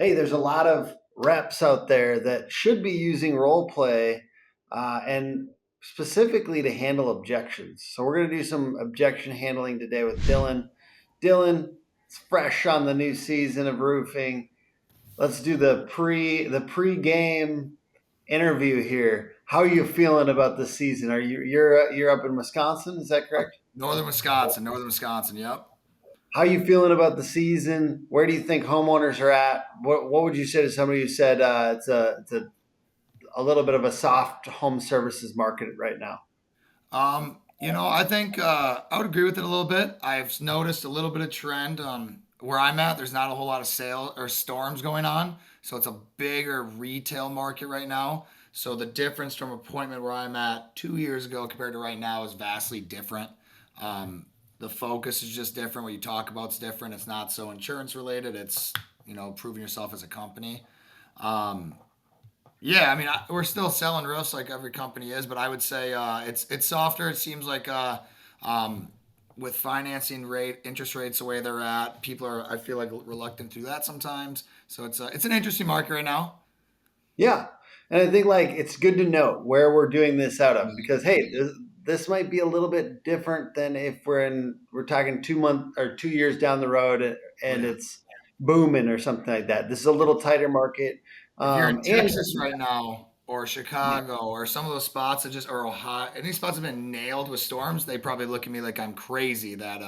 hey, there's a lot of reps out there that should be using role play and specifically to handle objections. So we're going to do some objection handling today with Dylan. Dylan, it's fresh on the new season of roofing. Let's do the pre-game interview here. How are you feeling about the season? You're up in Wisconsin? Is that correct? Northern Wisconsin. Yep. How are you feeling about the season? Where do you think homeowners are at? What would you say to somebody who said it's a little bit of a soft home services market right now? I think I would agree with it a little bit. I've noticed a little bit of trend where I'm at. There's not a whole lot of sale or storms going on, so it's a bigger retail market right now. So the difference from appointment where I'm at 2 years ago compared to right now is vastly different. The focus is just different. What you talk about is different. It's not so insurance related. It's proving yourself as a company. Um, Yeah, I mean, we're still selling roofs like every company is, but I would say it's softer. It seems like um, with financing rate, interest rates the way they're at, people are I feel like reluctant to do that sometimes. So it's an interesting market right now. Yeah, and I think like it's good to know where we're doing this out of because hey, this might be a little bit different than if we're talking 2 months or 2 years down the road Oh and yeah. it's booming or something like that. This is a little tighter market, If you're in and Texas right now or Chicago or some of those spots that just or Ohio, any spots have been nailed with storms, they probably look at me like I'm crazy that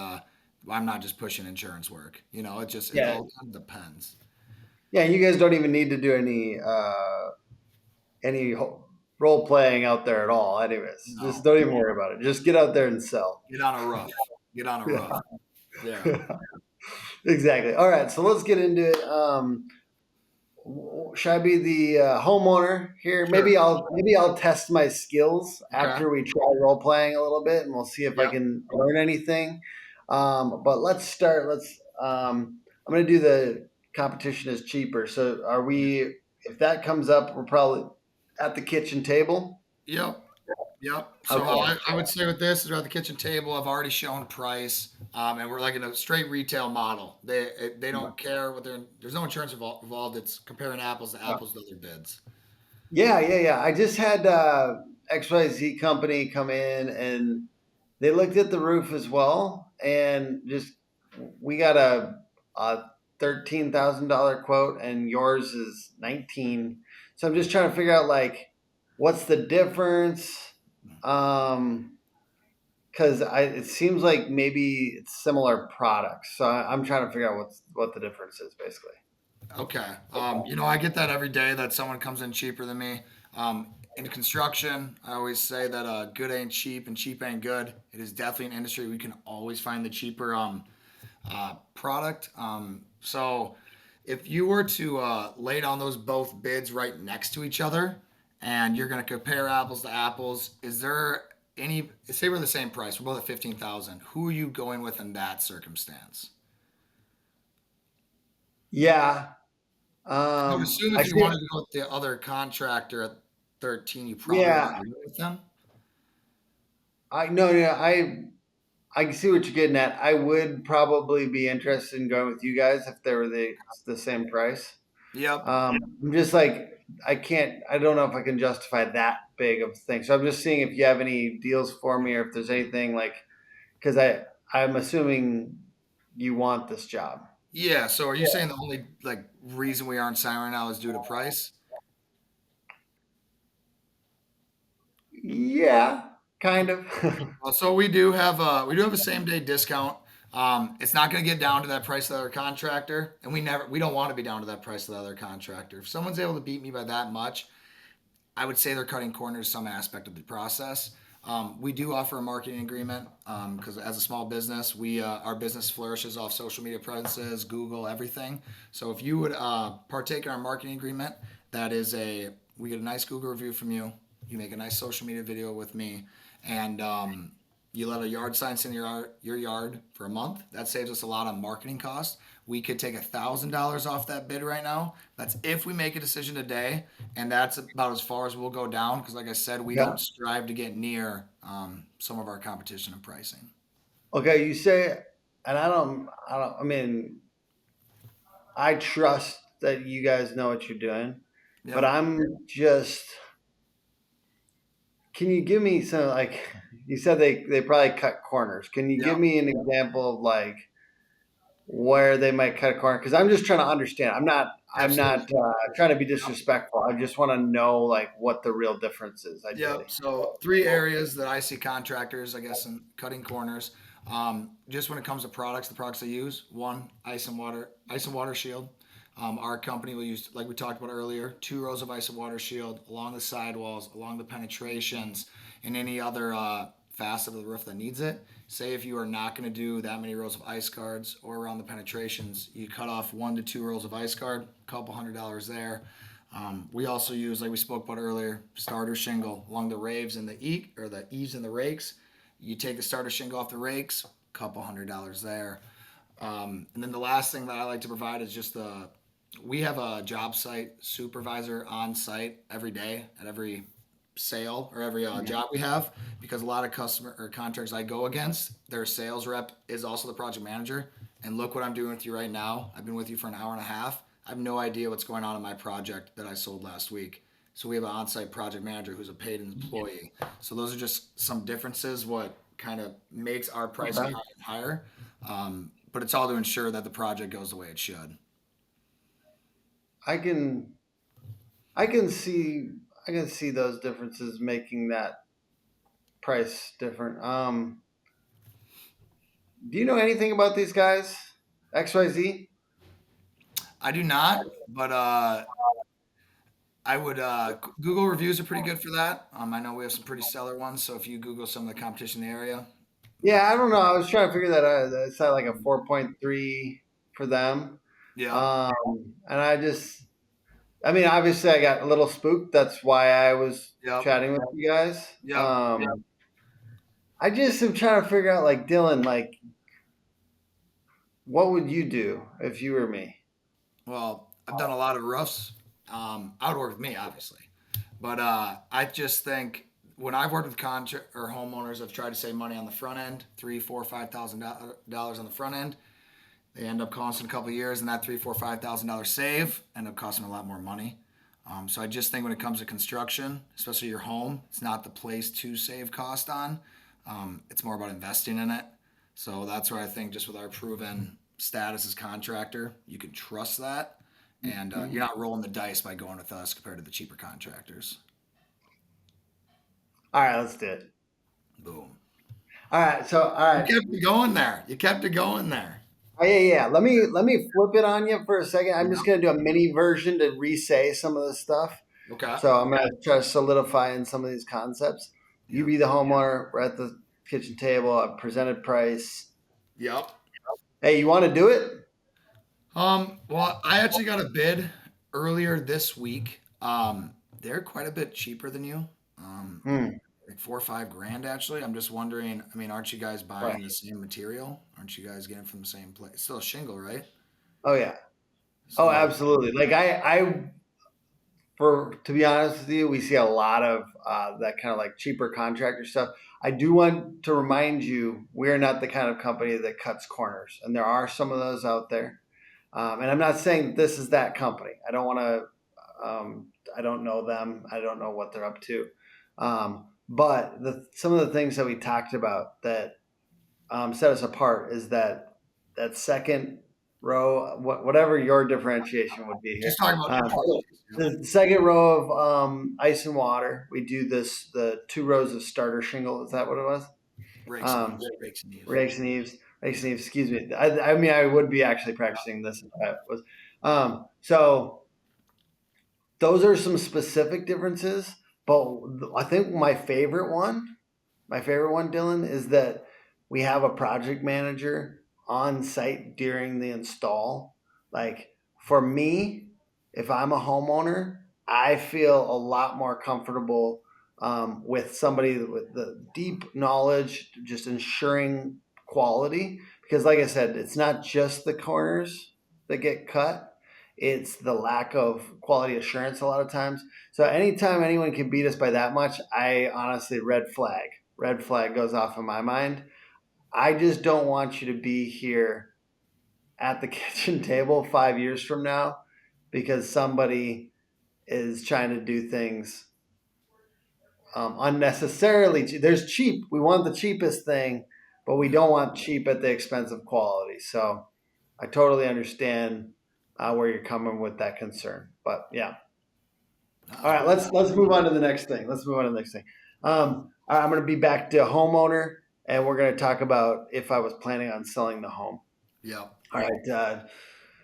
I'm not just pushing insurance work. It yeah, all kind of depends. yeah. You guys don't even need to do any role playing out there at all. Anyways, just No. don't even worry about it. Just get out there and sell. Get on a roof. Get on a roof. Yeah. Exactly. All right, so let's get into it. Should I be the homeowner here? Sure. Maybe I'll test my skills Okay. after we try role playing a little bit, and we'll see if I Yep. can learn anything. But let's start. Let's. I'm going to do the competition is cheaper. So are we? If that comes up, we're probably at the kitchen table. Yep. Yep. So Okay. I would say with this is we're at the kitchen table. I've already shown price, and we're like in a straight retail model. They don't care what there's no insurance involved. It's comparing apples to apples to other bids. Yeah, yeah, yeah. I just had XYZ company come in and they looked at the roof as well, and just we got a $13,000 quote, and yours is 19. So I'm just trying to figure out like what's the difference, because it seems like maybe it's similar products. So I'm trying to figure out what the difference is basically. Okay. I get that every day that someone comes in cheaper than me. In construction, I always say that good ain't cheap and cheap ain't good. It is definitely an industry we can always find the cheaper product. So if you were to lay down those both bids right next to each other and you're going to compare apples to apples, is there any, say we're the same price, we're both at 15,000. Who are you going with in that circumstance? Yeah. I would assume I if you see. wanted to go with the other contractor at 13, you probably want Yeah. to go with them. I no, yeah, I see what you're getting at. I would probably be interested in going with you guys if they were the same price. Yep. I'm just like I can't. I don't know if I can justify that big of a thing. So I'm just seeing if you have any deals for me, or if there's anything like because I'm assuming you want this job. Yeah. So are you saying the only like reason we aren't signing right now is due to price? Yeah, kind of. So we do have a same day discount. It's not going to get down to that price of the other contractor, and we don't want to be down to that price of the other contractor. If someone's able to beat me by that much, I would say they're cutting corners some aspect of the process. We do offer a marketing agreement because as a small business, we our business flourishes off social media presences, Google, everything. So if you would partake in our marketing agreement, that is we get a nice Google review from you. You make a nice social media video with me, and you let a yard sign sit in your yard for a month. That saves us a lot on marketing costs. We could take $1,000 off that bid right now. That's if we make a decision today, and that's about as far as we'll go down. Because, like I said, we Yeah. don't strive to get near some of our competition in pricing. Okay, you say, and I don't. I mean, I trust. that you guys know what you're doing, but Yep. I'm just. Can you give me some like you said they probably cut corners? Can you give Yep. me an example of like where they might cut a corner? Because I'm just trying to understand. I'm Absolutely. not trying to be disrespectful. I just want to know like what the real difference is, Yep. ideally. So three areas that I see contractors, I guess, in cutting corners. Just when it comes to products, the products they use. One, ice and water shield. Our company will use, like we talked about earlier, 2 rows of ice and water shield along the sidewalls, along the penetrations, and any other facet of the roof that needs it. Say if you are not going to do that many rows of ice guards or around the penetrations, you cut off 1 to 2 rows of ice guard, a couple $100 there. We also use, like we spoke about earlier, starter shingle along the raves and the the eaves and the rakes. You take the starter shingle off the rakes, a couple $100 there. And then the last thing that I like to provide is just we have a job site supervisor on site every day at every sale or every job we have, because a lot of customer or contracts I go against, their sales rep is also the project manager. And look what I'm doing with you right now. I've been with you for an hour and a half. I have no idea what's going on in my project that I sold last week. So we have an on-site project manager who's a paid employee. So those are just some differences. What kind of makes our pricing Okay. higher, but it's all to ensure that the project goes the way it should. I can I can see I can see those differences making that price different. Do you know anything about these guys? XYZ? I do not, but I would Google reviews are pretty good for that. I know we have some pretty stellar ones. So if you Google some of the competition in the area, Yeah, I don't know. I was trying to figure that out. It's at like a 4.3 for them. yep, And I mean, obviously I got a little spooked. That's why I was yep, chatting with you guys. yep. I just am trying to figure out, like, Dylan, like, what would you do if you were me? Well, I've done a lot of roofs. I would work with me, obviously, but I just think when I've worked with contract or homeowners, I've tried to save money on the front end, three, four, $5,000 on the front end. They end up costing a couple of years, and that three, four, $5,000 save end up costing a lot more money. So I just think when it comes to construction, especially your home, it's not the place to save cost on. It's more about investing in it. So that's where I think just with our proven status as contractor, you can trust that, and you're not rolling the dice by going with us compared to the cheaper contractors. All right, let's do it. Boom. All right, so all You right, kept it going there. You kept it going there. oh, yeah, yeah. Let me flip it on you for a second. I'm just Yeah. gonna do a mini version to re-say some of this stuff. Okay. So I'm gonna try to solidify in some of these concepts. You Yep. be the homeowner. We're at the kitchen table. I presented price. Yep. Hey, you want to do it? Well, I actually got a bid earlier this week. They're quite a bit cheaper than you. Hmm. Like 4 or 5 grand actually. I'm just wondering, I mean, aren't you guys Right. buying the same material? Aren't you guys getting from the same place? It's still a shingle, right? Oh yeah. Oh, So absolutely. Like for to be honest with you, we see a lot of that kind of like cheaper contractor stuff. I do want to remind you, we are not the kind of company that cuts corners, and there are some of those out there. And I'm not saying this is that company. I don't want to. I don't know them. I don't know what they're up to. But some of the things that we talked about that set us apart is that second row, whatever your differentiation would be here. just talking about yep. The second row of ice and water. We do the 2 rows of starter shingle. Is that what it was? Rakes and Um, eaves, rakes and eaves. Rakes and eaves. Rakes and eaves. Excuse me. I mean, I would be actually practicing this if I was. So those are some specific differences. But I think my favorite one, Dylan, is that we have a project manager on site during the install. Like for me, if I'm a homeowner, I feel a lot more comfortable with somebody with the deep knowledge, just ensuring quality. Because, like I said, it's not just the corners that get cut; it's the lack of quality assurance a lot of times. So, anytime anyone can beat us by that much, I honestly red flag goes off in my mind. I just don't want you to be here at the kitchen table 5 years from now because somebody is trying to do things unnecessarily. There's cheap. We want the cheapest thing, but we Yeah, don't want cheap at the expense of quality. So I totally understand where you're coming with that concern. But yeah, all that's right. good. Let's move on to the next thing. Let's move on to the next thing. All right, I'm going to be back to homeowner, and we're going to talk about if I was planning on selling the home. Yeah. All right.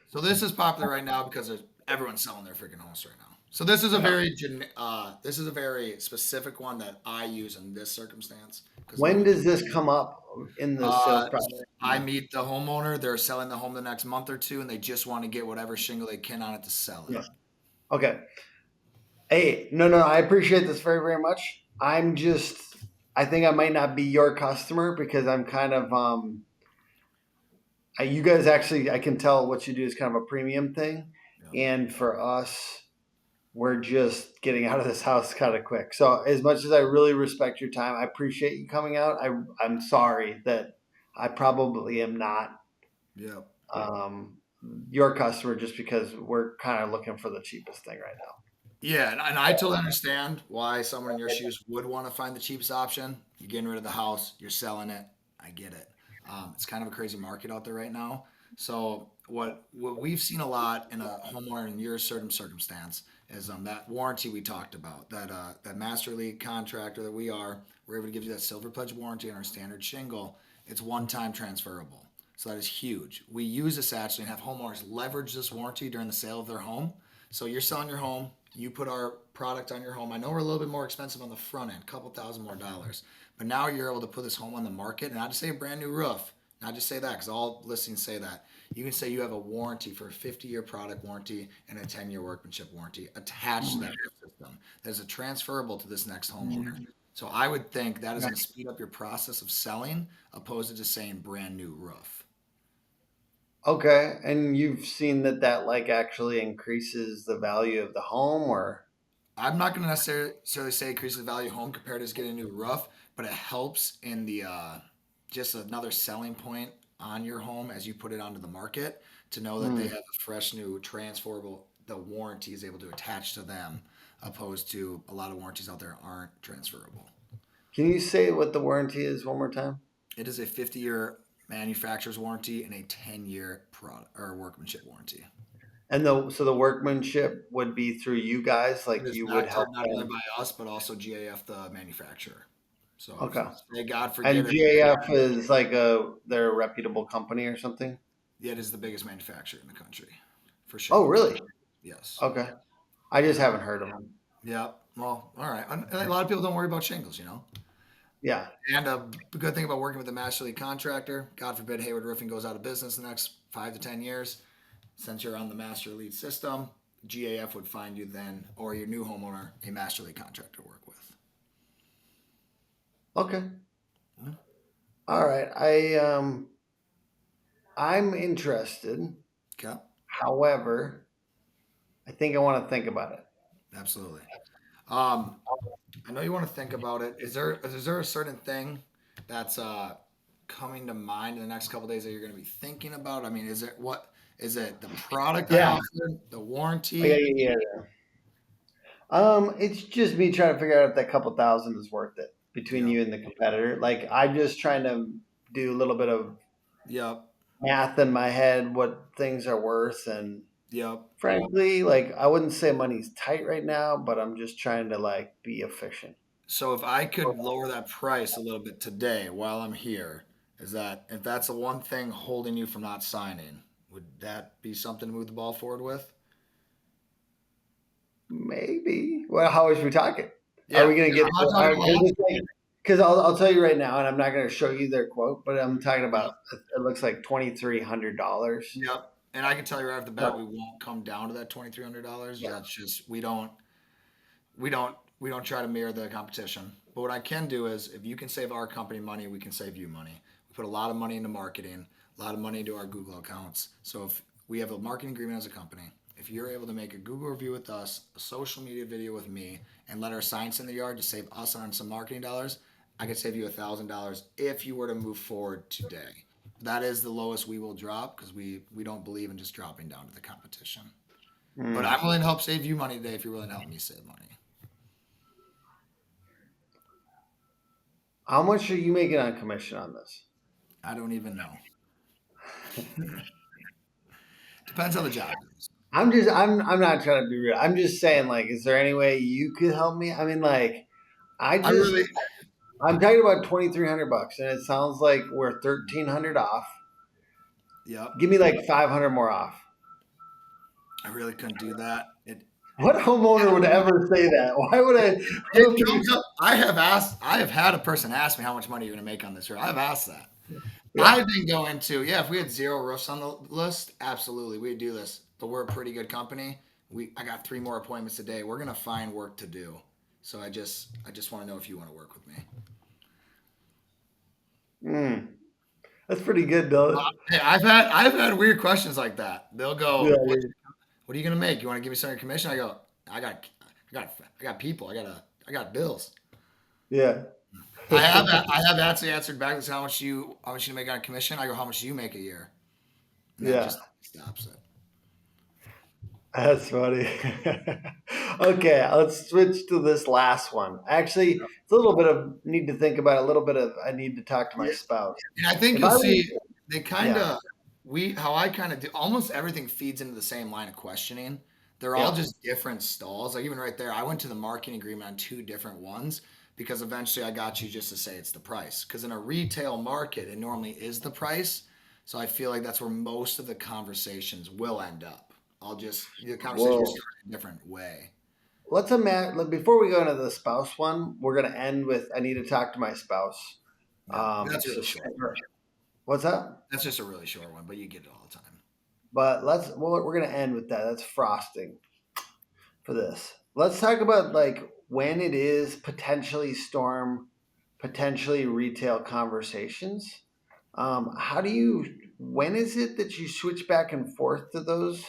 So this is popular right now because everyone's selling their freaking homes right now. So this is a Yeah. very this is a very specific one that I use in this circumstance because When nobody. does this come up in the sales process? I meet the homeowner. They're selling the home the next month or two, and they just want to get whatever shingle they can on it to sell it. Yeah. Okay. Hey, no, I appreciate this very, very much. I think I might not be your customer because I'm kind of, you guys actually, I can tell what you do is kind of a premium thing. Yeah. And for us, we're just getting out of this house kind of quick. So as much as I really respect your time, I appreciate you coming out. I'm sorry that I probably am not, Yeah. um, your customer just because we're kind of looking for the cheapest thing right now. Yeah, and I totally understand why someone in your shoes would want to find the cheapest option. You're getting rid of the house, you're selling it. I get it. It's kind of a crazy market out there right now. So what we've seen a lot in a homeowner in your certain circumstance is that warranty we talked about, that master league contractor that we are, we're able to give you that silver pledge warranty on our standard shingle. It's one time transferable. So that is huge. We use this actually and have homeowners leverage this warranty during the sale of their home. So you're selling your home, you put our product on your home. I know we're a little bit more expensive on the front end, a couple thousand more dollars, but now you're able to put this home on the market and not just say a brand new roof, not just say that because all listings say that. You can say you have a warranty for a 50-year product warranty and a 10-year workmanship warranty attached to that system. That is a transferable to this next homeowner. So I would think that is going to speed up your process of selling opposed to just saying brand new roof. Okay, and you've seen that like actually increases the value of the home, or I'm not going to necessarily say increase the value of home compared to just getting a new roof, but it helps in the just another selling point on your home as you put it onto the market to know that they hmm. have a fresh new transferable. The warranty is able to attach to them, opposed to a lot of warranties out there aren't transferable. Can you say what the warranty is one more time? It is a 50-year manufacturer's warranty and a 10-year product or workmanship warranty. And the workmanship would be through you guys, It like is you would backed up help not only them. by us but also GAF, the manufacturer. So if Okay, say God forbid and if GAF is like they're a reputable company or something. it is the biggest manufacturer in the country for Oh, shingles. really? Yes. Okay, I just And haven't heard of them. yeah, well, all right. And a lot of people don't worry about shingles. Yeah. And a good thing about working with a master league contractor, God forbid Hayward Roofing goes out of business in the next 5 to 10 years, since you're on the master lead system, GAF would find you then, or your new homeowner, a master league contractor to work with. Okay. Hmm. All right. I'm interested. Okay, However, I think I want to think about it. absolutely. Um, I know you want to think about it. Is there a certain thing that's coming to mind in the next couple of days that you're going to be thinking about? I mean, is it the product I Yeah. offer, the Oh, yeah, warranty? yeah, yeah. It's just me trying to figure out if that couple thousand is worth it between Yep, you and the competitor. Like I'm just trying to do a little bit of yep, math in my head, what things are worth, and yep. frankly, like I wouldn't say money's tight right now, but I'm just trying to like be efficient. So if I could lower that price a little bit today while I'm here, is that if that's the one thing holding you from not signing, would that be something to move the ball forward with? Maybe. Well, how is we talking? Are Yeah, we gonna get? I'm not talking about Because I'll tell you right now, and I'm not gonna show you their quote, but I'm talking about. It looks like $2,300. Yep. And I can tell you right off the bat, we won't come down to that $2,300. Yeah. That's just we don't try to mirror the competition. But what I can do is, if you can save our company money, we can save you money. We put a lot of money into marketing, a lot of money into our Google accounts. So if we have a marketing agreement as a company, if you're able to make a Google review with us, a social media video with me, and let our science in the yard to save us on some marketing dollars, I could save you $1,000 if you were to move forward today. That is the lowest we will drop because we don't believe in just dropping down to the competition. But Hmm. I'm willing to help save you money today if you're willing to help me save money. How much are you making on commission on this? I don't even know. Depends on the job is. I'm not trying to be real. I'm just saying, like, is there any way you could help me? I mean, like, I I just really, I'm talking about $2,300, and it sounds like we're 1,300 off. yep. Give me like 500 more off. I really couldn't do that. What homeowner would ever say that? Why would I? I It don't think. comes up. I have had a person ask me how much money you're going to make on this roof. I've asked that. I Yeah. didn't go into, yeah, if we had zero roofs on the list, absolutely, we'd do this. But we're a pretty good company. I got 3 more appointments today. We're going to find work to do. So I just want to know if you want to work with me. Mm, that's pretty good, though. Hey, I've had weird questions like that. They'll Yeah. go, what are you going to make? You want to give me some of your commission? I go, I got people. I got bills. Yeah. I have actually answered back. This how much you make on a commission. I go, how much do you make a year? And that Yeah. just stops it. That's funny. Okay, let's switch to this last one. Actually, it's a little bit of need to think about. A little bit of I need to talk to my Yeah. spouse. And I think If you'll I was, see they kind yeah, of we how I kind of do almost everything feeds into the same line of questioning. They're all yeah. just different stalls. Like even right there, I went to the marketing agreement on 2 different ones because eventually I got you just to say it's the price. Because in a retail market, it normally is the price. So I feel like that's where most of the conversations will end up. The conversation will Well, start in a different way. let's imagine before we go into the spouse one, we're gonna end with I need to talk to my spouse. Yeah, that's So really short. what's that? That's just a really short one, but you get it all the time. But we're gonna end with that. That's frosting for this. Let's talk about like when it is potentially storm, potentially retail conversations. How do you? When is it that you switch back and forth to those?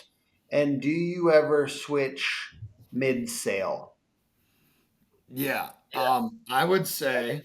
And do you ever switch mid sale? Yeah. I would say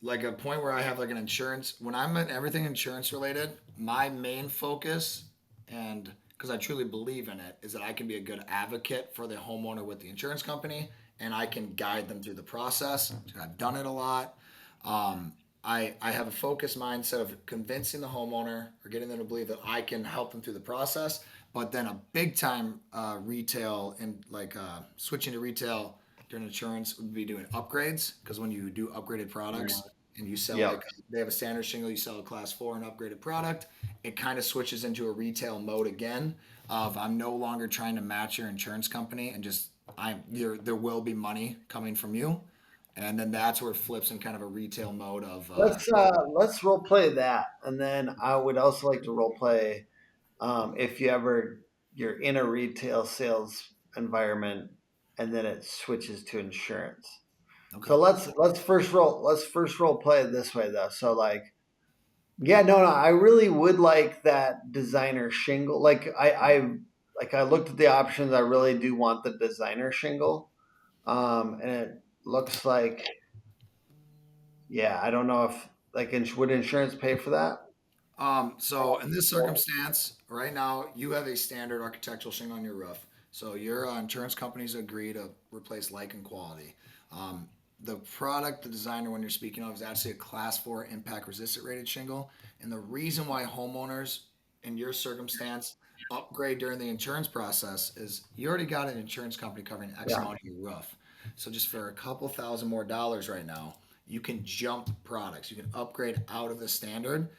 like a point where I have like an insurance when I'm in everything insurance related, my main focus and because I truly believe in it is that I can be a good advocate for the homeowner with the insurance company and I can guide them through the process. I've done it a lot. Um, I have a focused mindset of convincing the homeowner or getting them to believe that I can help them through the process. But then a big time retail and like switching to retail during insurance would be doing upgrades because when you do upgraded products and you sell Yep. like they have a standard shingle, you sell a class 4 and upgraded product, it kind of switches into a retail mode again of I'm no longer trying to match your insurance company and just there will be money coming from you. And then that's where it flips in kind of a retail mode of Let's role play that, and then I would also like to role play if you ever you're in a retail sales environment, and then it switches to insurance. okay. So let's first role play it this way though. So like yeah, no, I really would like that designer shingle. I looked at the options. I really do want the designer shingle. And it looks like yeah, I don't know if would insurance pay for that? So in this circumstance, right now, you have a standard architectural shingle on your roof. So your insurance companies agree to replace like and quality. The product, the designer one you're speaking of, is actually a class 4 impact resistant rated shingle. And the reason why homeowners in your circumstance upgrade during the insurance process is you already got an insurance company covering X Yeah. amount of your roof. So just for a couple thousand more dollars right now, you can jump products. You can upgrade out of the standard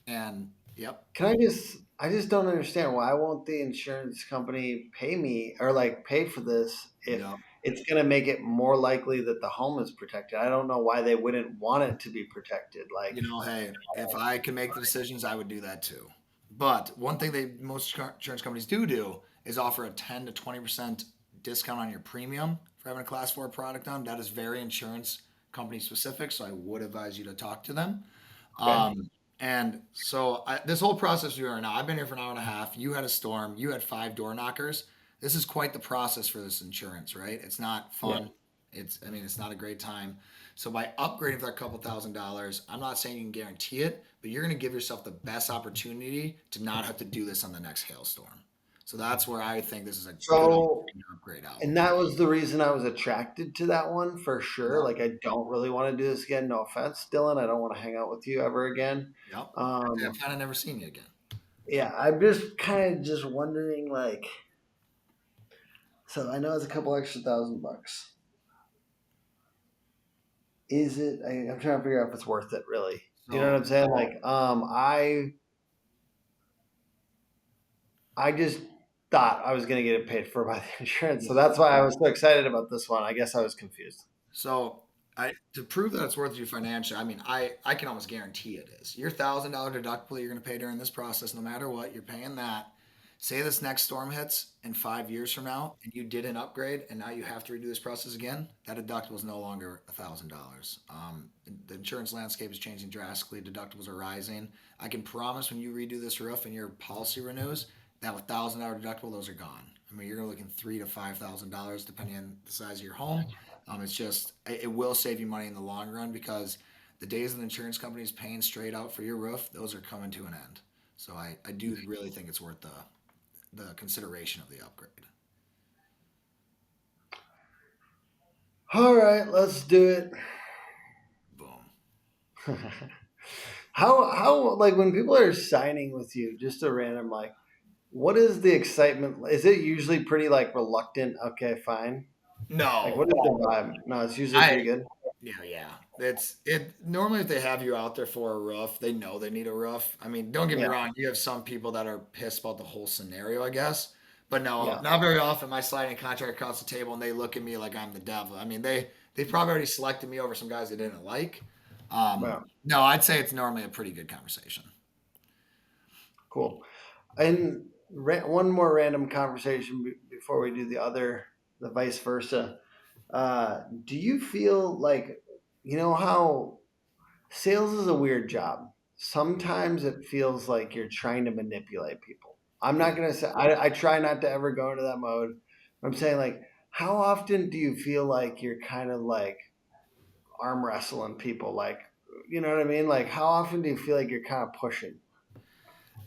and yep, I just don't understand why won't the insurance company pay me or like pay for this if yep. it's going to make it more likely that the home is protected. I don't know why they wouldn't want it to be protected. Like, Hey, if I can make the decisions, I would do that too. But one thing most insurance companies do is offer a 10 to 20% discount on your premium for having a class 4 product on. That is very insurance company specific, so I would advise you to talk to them. okay, And so this whole process we are now, I've been here for an hour and a half. You had a storm. You had 5 door knockers. This is quite the process for this insurance, right? It's not yeah. fun. It's not a great time. So by upgrading for a couple $1,000s, I'm not saying you can guarantee it, but you're going to give yourself the best opportunity to not have to do this on the next hailstorm. So that's where I think this is a good So, opportunity to upgrade out. and that was the reason I was attracted to that one for sure. Yep. Like, I don't really want to do this again. No offense, Dylan. I don't want to hang out with you ever again. Yep. Yeah, I've Um, kind of never seen you again. yeah, I'm just kind of just wondering, like, so I know it's a couple extra $1,000. Is it? I'm trying to figure out if it's worth it, really. You know what So I'm saying? Like, I just thought I was going to get it paid for by the insurance, so yeah. that's why I was so excited about this one. I guess I was confused. So I to prove that it's worth you financially, I mean, I can almost guarantee it is. Your $1,000 deductible you're going to pay during this process, no matter what, you're paying that. Say this next storm hits in 5 years from now, and you did an upgrade, and now you have to redo this process again. That deductible is no longer $1,000. The insurance landscape is changing drastically. Deductibles are rising. I can promise when you redo this roof and your policy renews, that $1,000 deductible, those are gone. I mean, you're looking $3,000 to $5,000 depending on the size of your home. It's just it will save you money in the long run because the days of the insurance companies paying straight out for your roof, those are coming to an end. So I do really think it's worth the consideration of the upgrade. All right, let's do it. Boom. How like when people are signing with you, just a random like, what is the excitement? Is it usually pretty like reluctant? Okay, fine. Like, No, what is the vibe? No, it's usually I pretty good. yeah. It's it normally if they have you out there for a roof, they know they need a roof. I mean, don't get me Yeah, wrong, you have some people that are pissed about the whole scenario, I guess. But no, yeah, not very often am I sliding a contract across the table and they look at me like I'm the devil. I mean, they probably already selected me over some guys they didn't like. well, No, I'd say it's normally a pretty good conversation. cool. And one more random conversation before we do the vice versa. Do you feel like, you know how sales is a weird job? Sometimes it feels like you're trying to manipulate people. I'm not Yeah. going to say, I try not to ever go into that mode. I'm saying, like, how often do you feel like you're kind of like arm wrestling people? Like, you know what I mean? Like, how often do you feel like you're kind of pushing?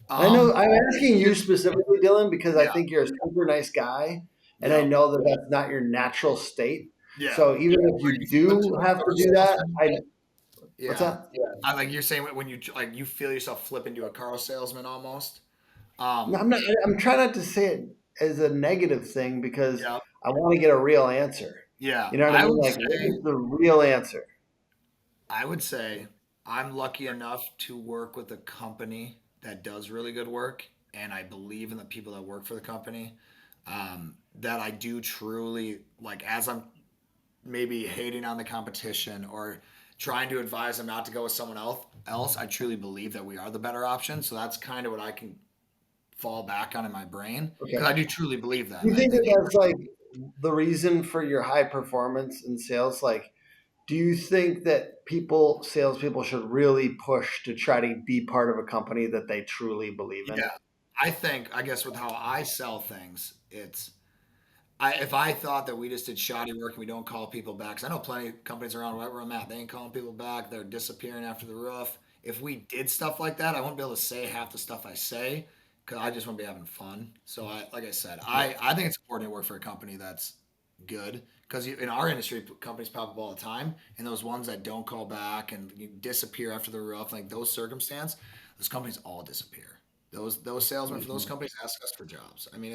I know I'm asking you Here's specifically, Dylan, because I yeah, think you're a super nice guy, and I yeah, know that that's not your natural state. yeah. So even if Like you you flip to do a have car to do that, salesman. I what's Yeah. that? I like you're saying when you like you feel yourself flip into a car salesman almost. No, Um, I'm not. I'm trying not to say it as a negative thing because yeah, I want to get a real answer. yeah. You know what I mean? Like, what is the real answer? I would say I'm lucky enough to work with a company that does really good work, and I believe in the people that work for the company. That I do truly like as I'm maybe hating on the competition or trying to advise them not to go with someone else. I truly believe that we are the better option. So that's kind of what I can fall back on in my brain Okay. because I do truly believe that. Do And you I think think, that that's like the reason for your high performance in sales? Like, do you think that salespeople should really push to try to be part of a company that they truly believe in? yeah, I think, I guess with how I sell things, if I thought that we just did shoddy work and we don't call people back, 'cause I know plenty of companies around where I'm at, they ain't calling people back. They're disappearing after the roof. If we did stuff like that, I wouldn't be able to say half the stuff I say because I just want to be having fun. So like I said, I think it's important to work for a company that's good because in our industry, companies pop up all the time, and those ones that don't call back and you disappear after the roof, like those circumstances, those companies all disappear. Those salesmen for those Mhm. companies ask us for jobs. I mean,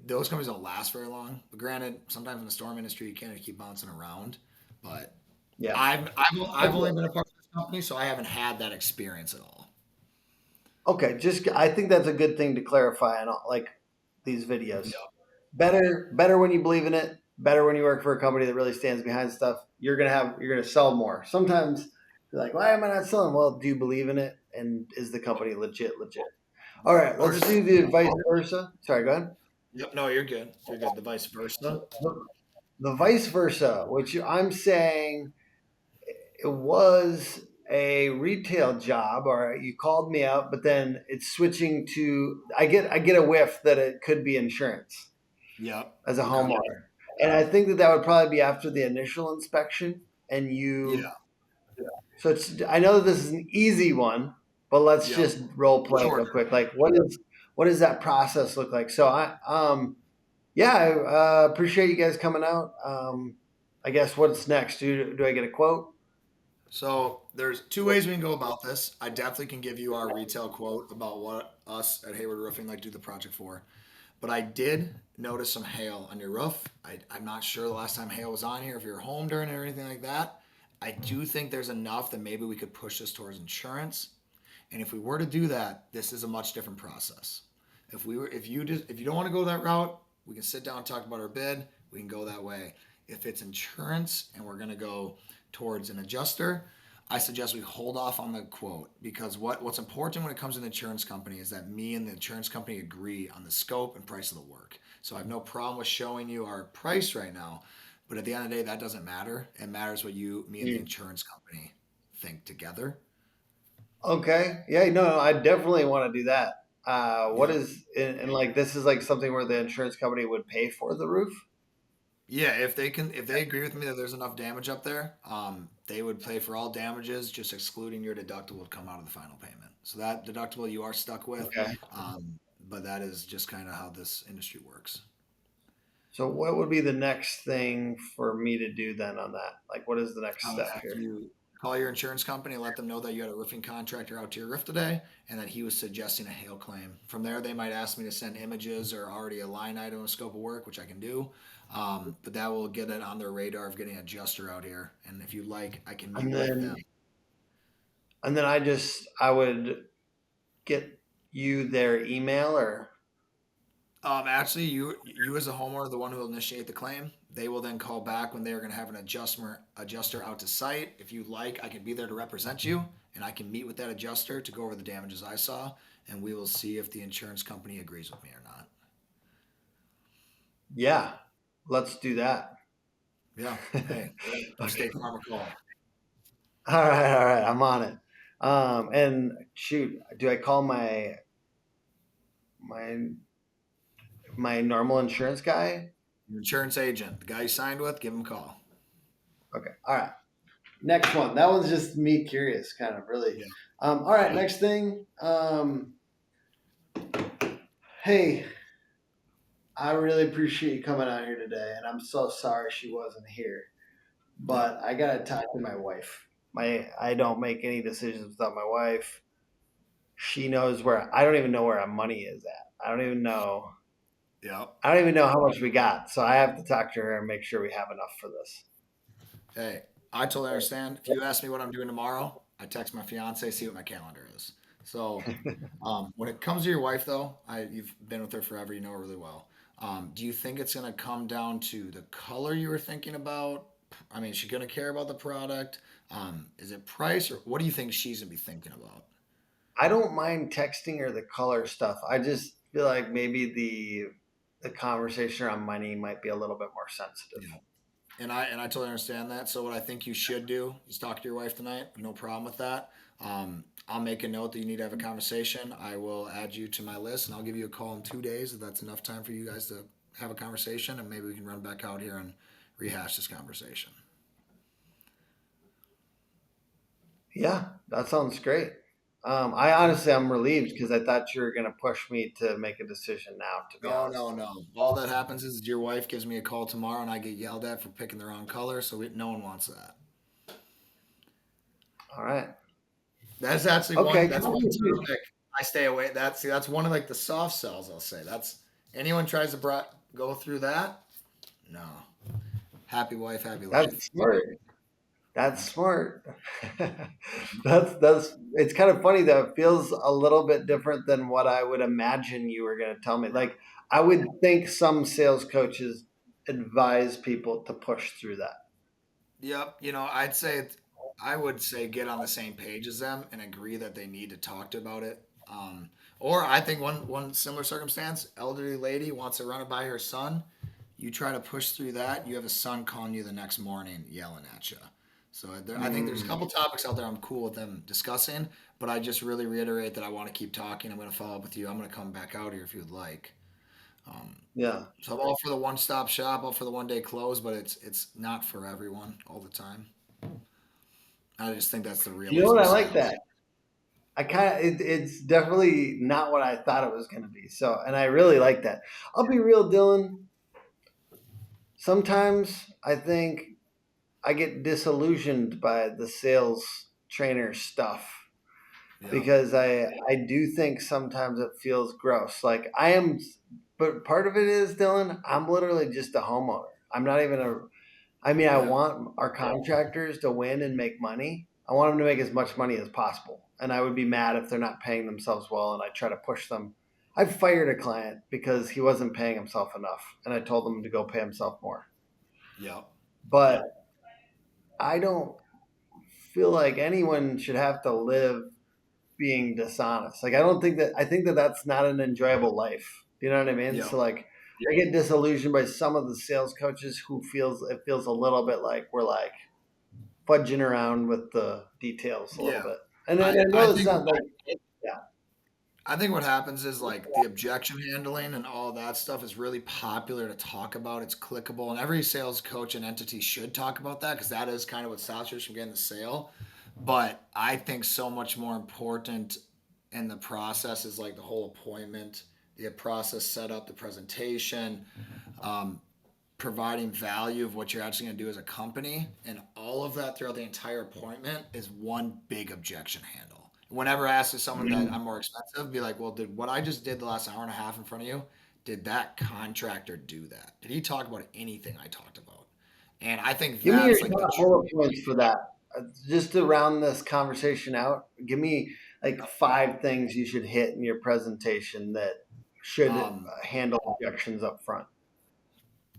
those companies don't last very long. But granted, sometimes in the storm industry, you can't keep bouncing around. But Yeah. I've only been a part of this company, so I haven't had that experience at all. Okay. Just I think that's a good thing to clarify on like these videos. Yeah. Better when you believe in it. Better when you work for a company that really stands behind stuff. You're gonna sell more. Sometimes you're like, why am I not selling? Well, do you believe in it? And is the company legit? Legit. All right, Or let's just do the vice versa. Sorry, go ahead. yep. No, you're good. You're good. The vice versa. The vice versa, which I'm saying it was a retail job, or you called me out, but then it's switching to I get a whiff that it could be insurance Yep. as a Okay. homeowner, and I think that would probably be after the initial inspection, and Yeah. you. So it's I know that this is an easy one, but let's Yep. just role play Short. real quick. Like, what does that process look like? So yeah, I appreciate you guys coming out. I guess what's next? Do I get a quote? So there's two ways we can go about this. I definitely can give you our retail quote about what us at Hayward Roofing like to do the project for. But I did notice some hail on your roof. I'm not sure the last time hail was on here, if you're home during it or anything like that. I do think there's enough that maybe we could push this towards insurance. And if we were to do that, this is a much different process. If you don't want to go that route, we can sit down and talk about our bid. We can go that way. If it's insurance and we're going to go towards an adjuster, I suggest we hold off on the quote because what's important when it comes to the insurance company is that me and the insurance company agree on the scope and price of the work. So I have no problem with showing you our price right now, but at the end of the day, that doesn't matter. It matters what me, and the Mm. insurance company think together. Okay. Yeah, no, I definitely want to do that. What Yep. is and like this is like something where the insurance company would pay for the roof? Yeah, if they agree with me that there's enough damage up there, they would pay for all damages, just excluding your deductible would come out of the final payment. So that deductible you are stuck with, Okay. but that is just kind of how this industry works. So what would be the next thing for me to do then on that? Like what is the next step After here? you call your insurance company, let them know that you had a roofing contractor out to your roof today, and that he was suggesting a hail claim. From there, they might ask me to send images or already a line item, a scope of work, which I can do. But that will get it on their radar of getting an adjuster out here. And if you like, I can meet And with them. then I would get you their email or Actually, you as a homeowner, are the one who will initiate the claim. They will then call back when they are going to have an adjuster out to site. If you like, I can be there to represent you, and I can meet with that adjuster to go over the damages I saw, and we will see if the insurance company agrees with me or not. yeah, let's do that. Yeah. Hey, give Okay. State Farm a call. All right, I'm on it. And shoot, do I call my my normal insurance guy? Your insurance agent, the guy you signed with, give him a call. Okay. All right. Next one. That one's just me curious, kind of really. Yeah. All right. Next thing. Hey, I really appreciate you coming out here today, and I'm so sorry she wasn't here. Yep. But I gotta talk to my wife. I don't make any decisions without my wife. She knows where I don't even know where our money is at. Yep. I don't even know how much we got. So I have to talk to her and make sure we have enough for this. Hey, I totally understand. If you ask me what I'm doing tomorrow, I text my fiance, see what my calendar is. So, when it comes to your wife, though, you've been with her forever, you know her really well. Do you think it's going to come down to the color you were thinking about? I mean, is she going to care about the product? Is it price, or what do you think she's going to be thinking about? I don't mind texting her the color stuff. I just feel like maybe the conversation around money might be a little bit more sensitive. Yeah. And I totally understand that. So what I think you should do is talk to your wife tonight. No problem with that. I'll make a note that you need to have a conversation. I will add you to my list, and I'll give you a call in 2 days if that's enough time for you guys to have a conversation, and maybe we can run back out here and rehash this conversation. Yeah, that sounds great. I honestly I'm relieved because I thought you were gonna push me to make a decision now. To be No, no, honest. no. All that happens is your wife gives me a call tomorrow, and I get yelled at for picking the wrong color. So no one wants that. All right. That's actually one. Okay. That's one topic I stay away. That's one of like the soft sells. I'll say that's anyone tries to go through that. No, happy wife, happy life. That's smart. That's smart. That's it's kind of funny though. It feels a little bit different than what I would imagine you were going to tell me. Like I would think some sales coaches advise people to push through that. Yep. I would say get on the same page as them and agree that they need to talk to about it. Or I think one similar circumstance, elderly lady wants to run it by her son. You try to push through that. You have a son calling you the next morning, yelling at you. So I think there's a Mm, couple topics out there I'm cool with them discussing, but I just really reiterate that I want to keep talking. I'm going to follow up with you. I'm going to come back out here if you would like. Um, yeah. so I'm all for the one-stop shop, all for the one-day close, but it's not for everyone all the time. I just think that's the You know realism what? of I like sales. that. I kind of it's definitely not what I thought it was going to be. So, and I really like that. I'll be real, Dylan. Sometimes I think I get disillusioned by the sales trainer stuff Yeah. because I do think sometimes it feels gross. Like I am, but part of it is, Dylan, I'm literally just a homeowner. I'm not even a. I mean, I Yeah. want our contractors to win and make money. I want them to make as much money as possible. And I would be mad if they're not paying themselves well and I try to push them. I fired a client because he wasn't paying himself enough and I told him to go pay himself more. Yeah. But I don't feel like anyone should have to live being dishonest. Like I think that that's not an enjoyable life. You know what I mean? Yeah. So like I get disillusioned by some of the sales coaches who feels a little bit like we're like fudging around with the details a little Yeah. bit. And I I know it's think not like yeah. I think what happens is like the objection handling and all that stuff is really popular to talk about. It's clickable, and every sales coach and entity should talk about that because that is kind of what stops you from getting the sale. But I think so much more important in the process is like the whole appointment, the process setup, the presentation, um, providing value of what you're actually going to do as a company, and all of that throughout the entire appointment is one big objection handle. Whenever I ask someone that I'm more expensive, be like, well, did what I just did the last hour and a half in front of you, did that contractor do that? Did he talk about anything I talked about? And I think Give me your that's like the top bullet points for that. Just to round this conversation out, give me like five things you should hit in your presentation that should um, handle objections up front.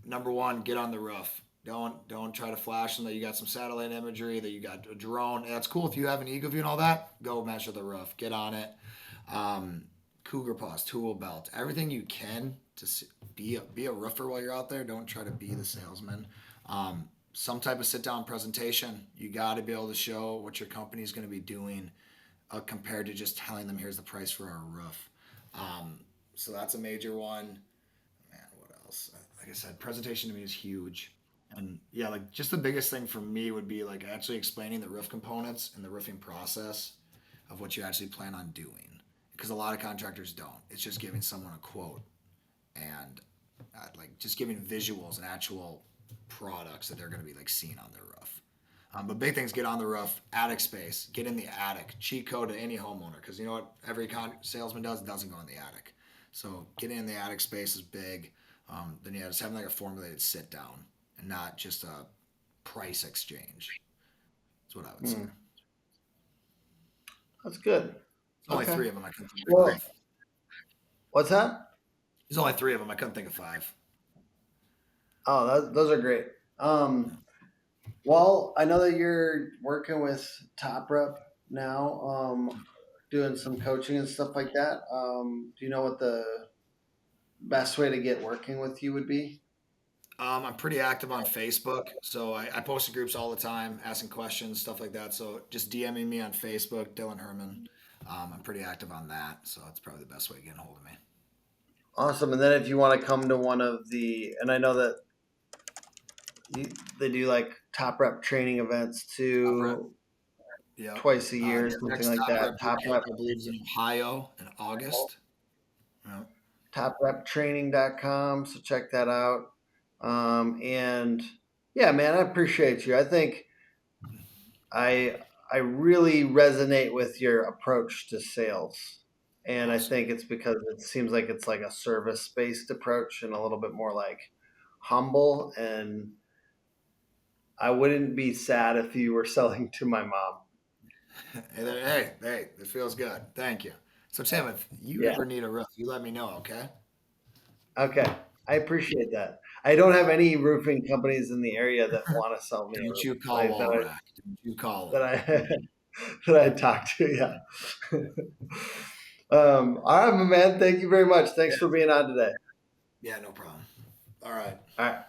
number one, get on the roof. Don't try to flash them that you got some satellite imagery, that you got a drone. That's cool if you have an eagle view and all that. Go measure the roof. Get on it. Um, cougar paws, tool belt, everything you can to be a roofer while you're out there. Don't try to be the salesman. Some type of sit down presentation. You got to be able to show what your company is going to be doing compared to just telling them here's the price for our roof. So that's a major one. Man, what else? Like I said, presentation to me is huge. And yeah, like just the biggest thing for me would be like actually explaining the roof components and the roofing process of what you actually plan on doing. Because a lot of contractors don't. It's just giving someone a quote and like just giving visuals and actual products that they're going to be like seeing on their roof. But big things: get on the roof, attic space, get in the attic. Cheat code to any homeowner because you know what every salesman doesn't go in the attic. So getting in the attic space is big. Then yeah, just having like a formulated sit down and not just a price exchange. That's what I would say. Hmm, that's good. There's only Okay. three of them. I couldn't think of Well, five. what's that? There's only three of them. I couldn't think of five. Oh, those are great. Well, I know that you're working with Top Rep now, doing some coaching and stuff like that. Do you know what the best way to get working with you would be? I'm pretty active on Facebook, so I post in groups all the time, asking questions, stuff like that. So just DMing me on Facebook, Dylan Herman. I'm pretty active on that, so that's probably the best way to get a hold of me. Awesome. And then if you want to come to one of the, and I know that you, they do like Top Rep training events Top rep, too, yep. twice a year, something Next like top that. rep boot camp, I believe, is in Ohio in August. Yep. topreptraining.com. So check that out. And yeah, man, I appreciate you. I think I I really resonate with your approach to sales. And I Awesome. think it's because it seems like it's like a service based approach and a little bit more like humble. And I wouldn't be sad if you were selling to my mom. Hey, it feels good. Thank you. So Tim, if you Yeah. ever need a roof, you let me know, okay? Okay. I appreciate that. I don't have any roofing companies in the area that want to sell me a Don't roof you call like Wallrack. Don't you call that them. I that I talked to. Yeah. All right, my man. Thank you very much. Yeah. Thanks for being on today. Yeah, no problem. All right. All right.